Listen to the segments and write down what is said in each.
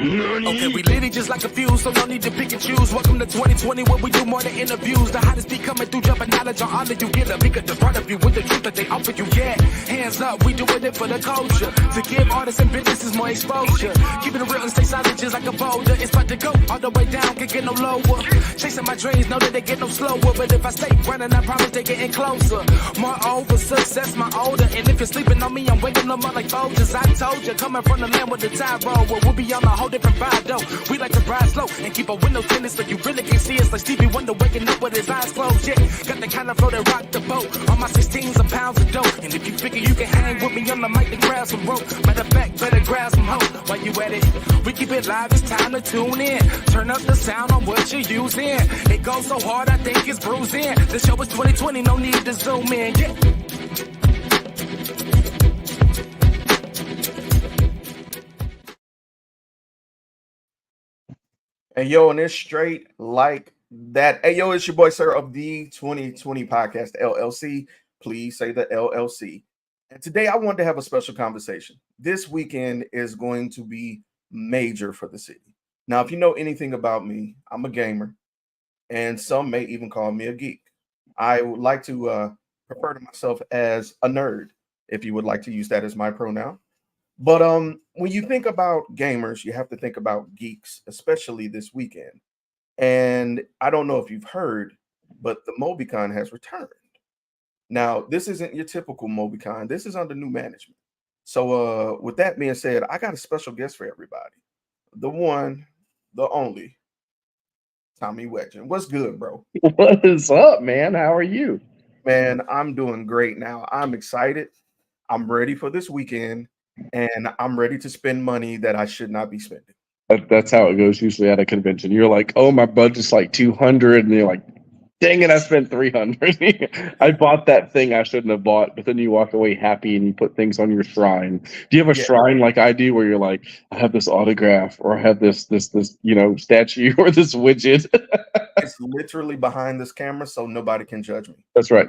Okay, we lit it just like a fuse, so no need to pick and choose. Welcome to 2020, where we do more than interviews. The hottest beat coming through, jumping knowledge on all of you. Get a bigger the front of you with the truth that they offer you. Yeah, hands up, we doing it for the culture. To give artists and businesses more exposure. Keeping it real and stay solid just like a boulder. It's about to go all the way down, can't get no lower. Chasing my dreams, know that they get no slower. But if I stay running, I promise they getting closer. Moreover, success my older. And if you're sleeping on me, I'm waking them up like Folgers. I told you, coming from the land with the tide roll. Well, we'll be on a whole different vibe though. We like to ride slow and keep our windows tinted so you really can't see us. Like Stevie Wonder waking up with his eyes closed. Yeah, got the kind of flow that rock the boat. On my 16s of pounds of dope. And if you figure you can hang with me on the mic, then grab some rope. Matter of fact, better grab some hope. While you at it, we keep it live. It's time to tune in. Turn up the sound on what you're using. It goes so hard, I think it's bruising. The show is 2020, no need to zoom in. Yeah. And yo, and it's straight like that. Hey, yo, it's your boy, sir, of the 2020 podcast, LLC. Please say the LLC. And today I wanted to have a special conversation. This weekend is going to be major for the city. Now, if you know anything about me, I'm a gamer, and some may even call me a geek. I would like to refer to myself as a nerd, if you would like to use that as my pronoun. But when you think about gamers, you have to think about geeks, especially this weekend. And I don't know if you've heard, but the Mobicon has returned. Now, this isn't your typical Mobicon. This is under new management. So with that being said, I got a special guest for everybody. The one, the only, Tommy Wedgen. What's good, bro? What is up, man? How are you? Man, I'm doing great now. I'm excited. I'm ready for this weekend. And I'm ready to spend money that I should not be spending. That's how it goes usually at a convention. You're like, oh, my budget's like 200, and you're like, dang it, I spent 300. I bought that thing I shouldn't have bought, but then you walk away happy and you put things on your shrine. Do you have a shrine like I do, where you're like, I have this autograph, or I have this statue, or this widget? It's literally behind this camera, so nobody can judge me. That's right.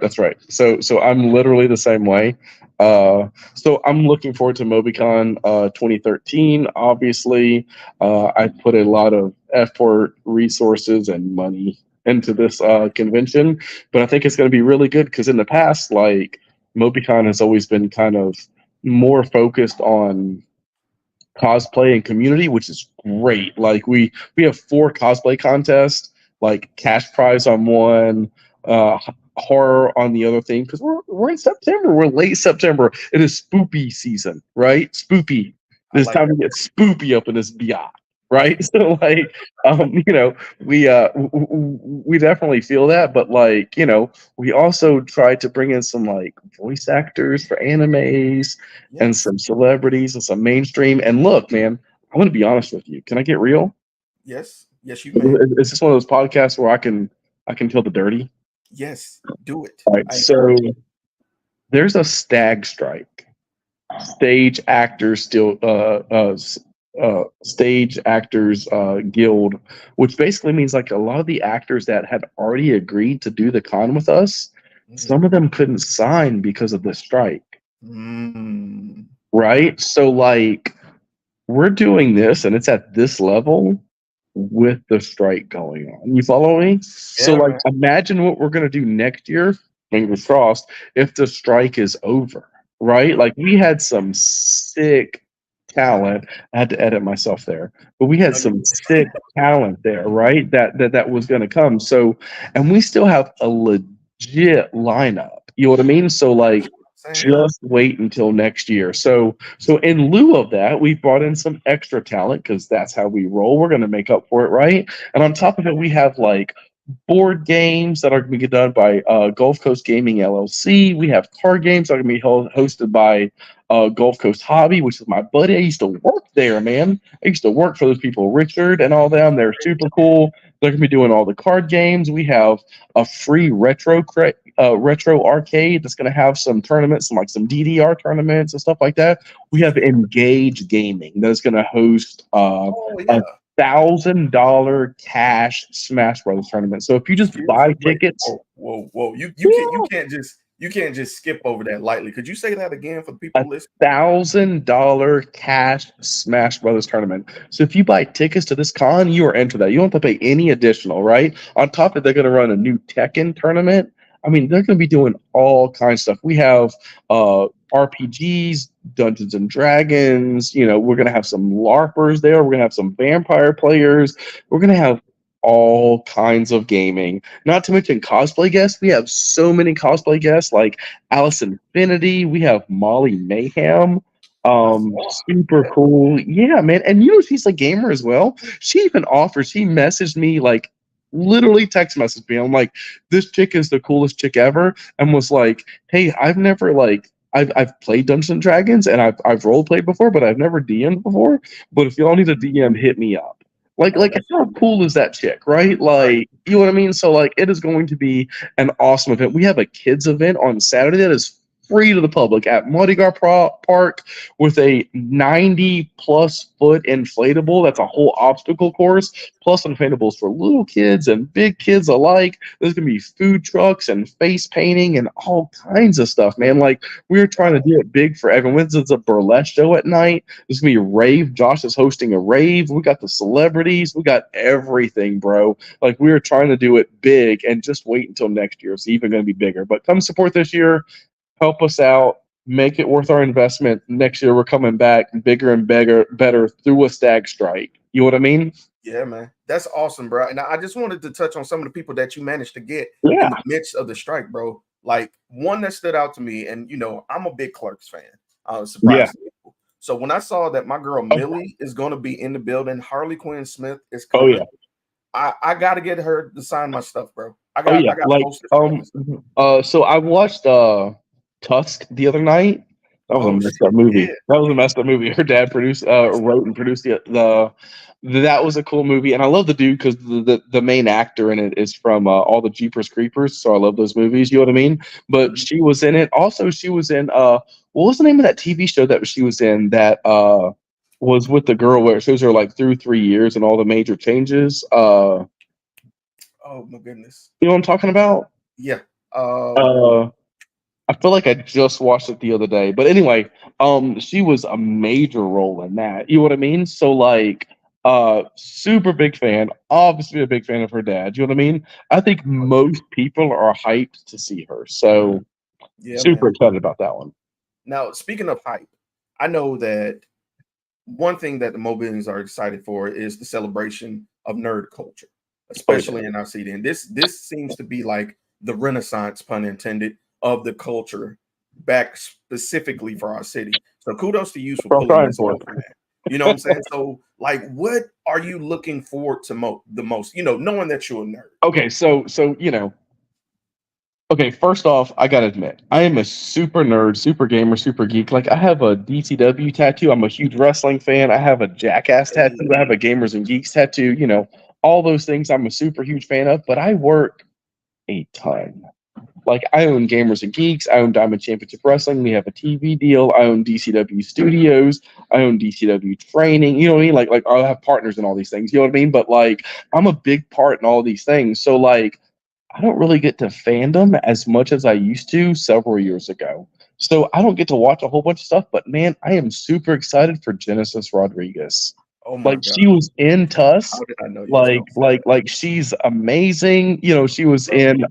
So I'm literally the same way. So I'm looking forward to Mobicon 2013. Obviously, I put a lot of effort, resources, and money into this convention, but I think it's going to be really good because in the past, like, Mobicon has always been kind of more focused on cosplay and community, which is great. Like we have 4 cosplay contests, like cash prize on one, horror on the other thing, because we're in September. We're late September. It is spoopy season, right? Spoopy. This time to get spoopy up in this biatch, right? So like, we definitely feel that, but like, we also try to bring in some like voice actors for animes and some celebrities and some mainstream. And look, man, I'm gonna be honest with you. Can I get real? Yes, you may. Is this one of those podcasts where I can tell the dirty? Yes, do it. All right, so there's a STAG strike, Stage Actors Stage Actors Guild, which basically means like a lot of the actors that had already agreed to do the con with us, some of them couldn't sign because of the strike. Right? So like, we're doing this, and it's at this level with the strike going on. You follow me? Yeah, so like, imagine what we're going to do next year, fingers crossed, if the strike is over, right? Like, we had some sick talent. I had to edit myself there, but we had some sick talent there, right? That was going to come. So, and we still have a legit lineup. You know what I mean? So like, just wait until next year. So in lieu of that, we brought in some extra talent because that's how we roll. We're going to make up for it, right? And on top of it, we have like board games that are going to be done by Gulf Coast Gaming LLC. We have card games that are going to be hosted by Gulf Coast Hobby, which is my buddy. I used to work there, man. I used to work for those people, Richard and all them. They're super cool. They're going to be doing all the card games. We have a free retro arcade that's going to have some tournaments, some DDR tournaments and stuff like that. We have Engage Gaming that's going to host $1,000 cash Smash Brothers tournament. So if you just buy tickets, whoa, you can't just You can't just skip over that lightly. Could you say that again for the people listening? $1,000 cash Smash Brothers tournament. So if you buy tickets to this con, you are entered that. You don't have to pay any additional, right? On top of it, they're going to run a new Tekken tournament. I mean, they're going to be doing all kinds of stuff. We have RPGs, Dungeons and Dragons. You know, we're going to have some LARPers there. We're going to have some vampire players. We're going to have all kinds of gaming. Not to mention cosplay guests. We have so many cosplay guests like Alice Infinity. We have Molly Mayhem. Super cool. Yeah, man. And you know, she's a gamer as well. She even offers, she messaged me like literally text messaged me. I'm like, this chick is the coolest chick ever. And was like, hey, I've played Dungeons and Dragons and I've role played before, but I've never DM'd before. But if y'all need a DM, hit me up. Like how cool is that chick, right? Like, you know what I mean? So like it is going to be an awesome event. We have a kids event on Saturday that is free to the public at Mobicon Park with a 90+ foot inflatable. That's a whole obstacle course, plus inflatables for little kids and big kids alike. There's gonna be food trucks and face painting and all kinds of stuff, man. Like we're trying to do it big for everyone. It's a burlesque show at night. There's gonna be a rave. Josh is hosting a rave. We got the celebrities. We got everything, bro. Like we are trying to do it big and just wait until next year. It's even gonna be bigger. But come support this year. Help us out, make it worth our investment. Next year, we're coming back bigger and better through a stag strike. You know what I mean? Yeah, man. That's awesome, bro. And I just wanted to touch on some of the people that you managed to get Yeah. in the midst of the strike, bro. Like one that stood out to me, and you know, I'm a big Clerks fan. Surprised people. So when I saw that my girl Millie is going to be in the building, Harley Quinn Smith is coming. I got to get her to sign my stuff, bro. I got So I watched Tusk the other night. That was a messed up movie. Yeah. That was a messed up movie. Her dad wrote and produced the. That was a cool movie, and I love the dude because the main actor in it is from all the Jeepers Creepers. So I love those movies. You know what I mean? But she was in it. Also, she was in what was the name of that TV show that she was in that was with the girl where it shows her like through 3 years and all the major changes. Oh my goodness! You know what I'm talking about? Yeah. I feel like I just watched it the other day. But anyway, she was a major role in that. You know what I mean? So like super big fan, obviously a big fan of her dad. You know what I mean? I think most people are hyped to see her. So super excited about that one. Now, speaking of hype, I know that one thing that the Mobilians are excited for is the celebration of nerd culture, especially in our city. And this seems to be like the renaissance, pun intended, of the culture back specifically for our city. So kudos to you for pulling this off, man. You know what I'm saying? So like, what are you looking forward to the most, you know, knowing that you're a nerd? Okay. So, you know, okay, first off, I gotta admit, I am a super nerd, super gamer, super geek. Like I have a DCW tattoo. I'm a huge wrestling fan. I have a Jackass tattoo. I have a Gamers and Geeks tattoo. You know, all those things I'm a super huge fan of, but I work a ton. Like I own Gamers and Geeks, I own Diamond Championship Wrestling, we have a TV deal, I own DCW Studios, I own DCW Training, you know what I mean? Like I have partners in all these things, you know what I mean? But like I'm a big part in all these things. So like I don't really get to fandom as much as I used to several years ago. So I don't get to watch a whole bunch of stuff, but man, I am super excited for Genesis Rodriguez. Oh my God. She was in Tusk. How did I know you like she's amazing. You know, she was in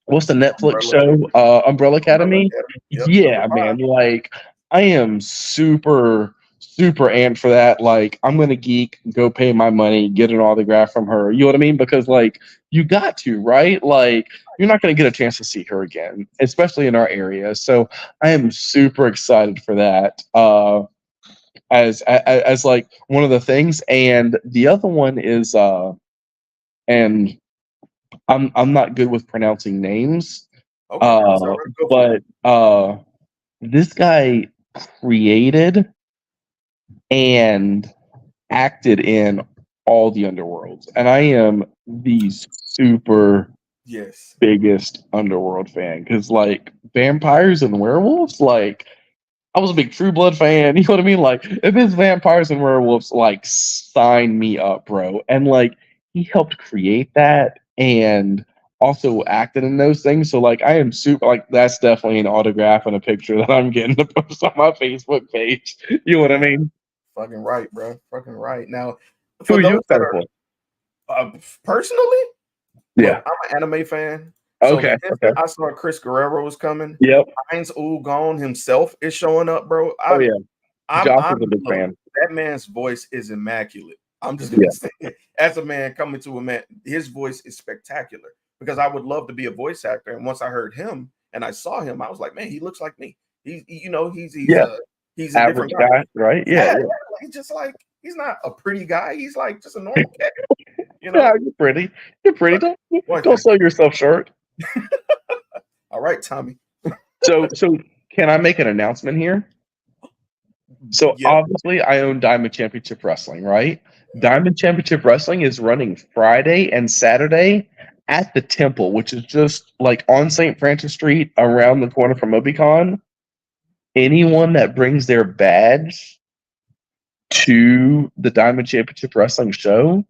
what's the Netflix show? Umbrella Academy. Yep. Yeah, man. Like, I am super amped for that. Like, I'm gonna geek, go pay my money, get an autograph from her. You know what I mean? Because like, you got to, right? Like, you're not gonna get a chance to see her again, especially in our area. So I am super excited for that. As like one of the things, and the other one is and I'm not good with pronouncing names. But this guy created and acted in all the Underworlds, and I am the super biggest Underworld fan because like vampires and werewolves, like I was a big True Blood fan. You know what I mean? Like if it's vampires and werewolves, like sign me up, bro. And like he helped create that and also acted in those things. So like I am super like that's definitely an autograph and a picture that I'm getting to post on my Facebook page. You know what I mean? Fucking right, bro. Fucking right. Now, Who for are you those that excited are for? personally, Yeah. look, I'm an anime fan. So the Okay. Okay. instant I saw Chris Guerrero was coming, Yep. Heinz Gon himself is showing up, bro. Oh yeah. Josh is I'm a big look, fan. that man's voice is immaculate. I'm just Yeah. gonna say it. As a man coming to a man, his voice is spectacular because I would love to be a voice actor. And once I heard him and I saw him, I was like, man, he looks like me. Yeah. He's a Average different guy. guy, right? Yeah, Yeah. yeah, Yeah. he's just like he's not a pretty guy. He's like just a normal cat, you Yeah, know. you're pretty. You're pretty. Boy, Don't thank sell you. yourself short. All right, Tommy. So can I make an announcement here? So Yeah. obviously I own Diamond Championship Wrestling, right? Diamond Championship Wrestling is running Friday and Saturday at the Temple, which is just like on St. Francis Street around the corner from Mobicon. Anyone that brings their badge to the Diamond Championship Wrestling show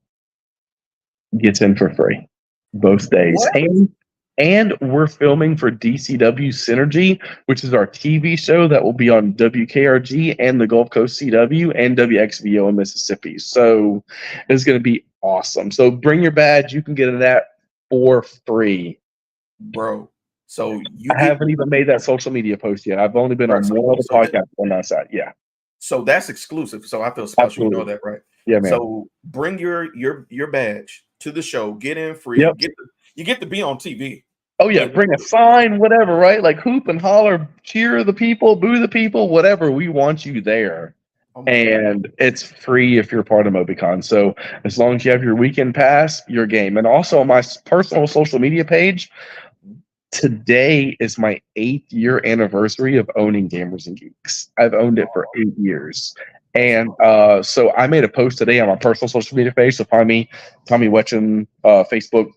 gets in for free both days. What? And we're filming for DCW Synergy, which is our TV show that will be on WKRG and the Gulf Coast CW and WXVO in Mississippi. So it's going to be awesome. So bring your badge. You can get it at for free. Bro. So you I get haven't even made that social media post yet. I've only been bro, on so, one other so, podcast on that side. Yeah, so that's exclusive. So I feel special. You know absolutely. that, right? Yeah, man. So bring your badge to the show. Get in free. Yep. You get to be on TV. Oh yeah, bring a sign, whatever, right? Like hoop and holler, cheer the people, boo the people, whatever. We want you there. Oh my God. And it's free if you're part of Mobicon. So as long as you have your weekend pass, your game. And also on my personal social media page, today is my 8th year anniversary of owning Gamers and Geeks. I've owned it for 8 years. And so I made a post today on my personal social media page. So find me, Tommy Wetchen, Facebook,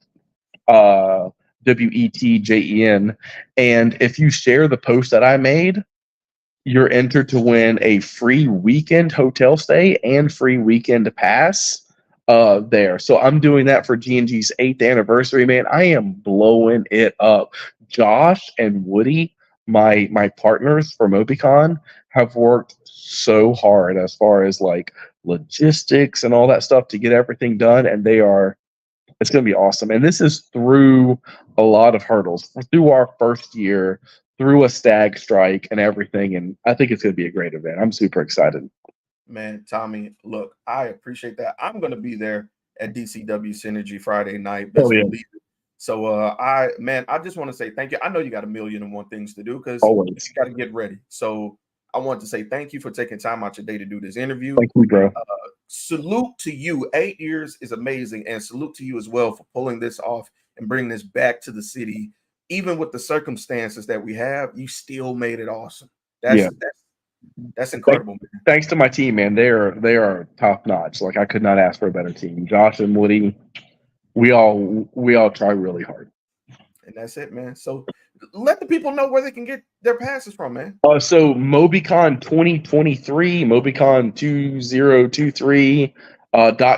WETJEN. And if you share the post that I made, you're entered to win a free weekend hotel stay and free weekend pass there. So I'm doing that for G&G's 8th anniversary, man. I am blowing it up. Josh and Woody, my partners for Mobicon, have worked so hard as far as like logistics and all that stuff to get everything done. And it's going to be awesome. And this is through a lot of hurdles, through our first year, through a stag strike and everything. And I think it's going to be a great event. I'm super excited. Man, Tommy, look, I appreciate that. I'm going to be there at DCW Synergy Friday night. Best believe it. So I just want to say thank you. I know you got a million and one things to do because you got to get ready. So I want to say thank you for taking time out your day to do this interview. Thank you, bro. Salute to you. 8 years is amazing. And salute to you as well for pulling this off and bringing this back to the city. Even with the circumstances that we have, you still made it awesome. That's incredible, man. Thanks to my team, man. They are top notch. Like I could not ask for a better team. Josh and Woody, we all try really hard. And that's it, man. So let the people know where they can get their passes from, man. So Mobicon 2023, Mobicon 2023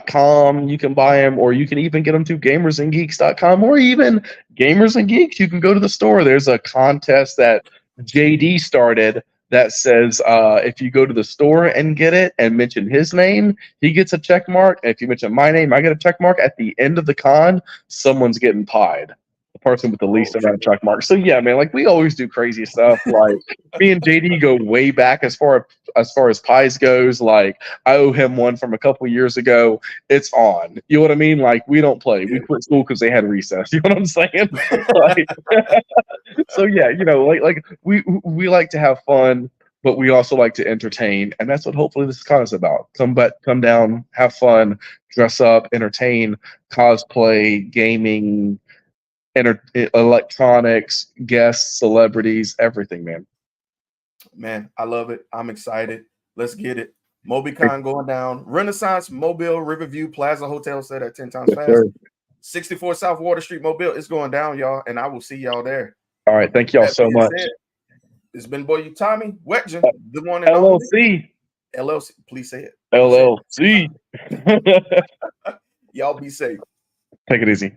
.com, you can buy them, or you can even get them to gamersandgeeks.com, or even Gamers and Geeks. You can go to the store. There's a contest that JD started that says if you go to the store and get it and mention his name, he gets a check mark. And if you mention my name, I get a check mark. At the end of the con, someone's getting pied. The person with the least amount of check marks. So yeah, man, like we always do crazy stuff. Like me and JD go way back as far as pies goes. Like I owe him one from a couple years ago. It's on. You know what I mean? Like we don't play. We quit school because they had recess. You know what I'm saying? Like, so yeah, like we like to have fun, but we also like to entertain, and that's what hopefully this con is about. Come down, have fun, dress up, entertain, cosplay, gaming, electronics, guests, celebrities, everything, man. Man, I love it. I'm excited. Let's get it. Mobicon going down. Renaissance Mobile Riverview Plaza Hotel set at 10 times fast. 64 South Water Street Mobile. It's going down, y'all, and I will see y'all there. All right, thank y'all so much. It's been boy you Tommy Wetchen, the one and LLC. LLC. Please say it. LLC. Y'all be safe. Take it easy.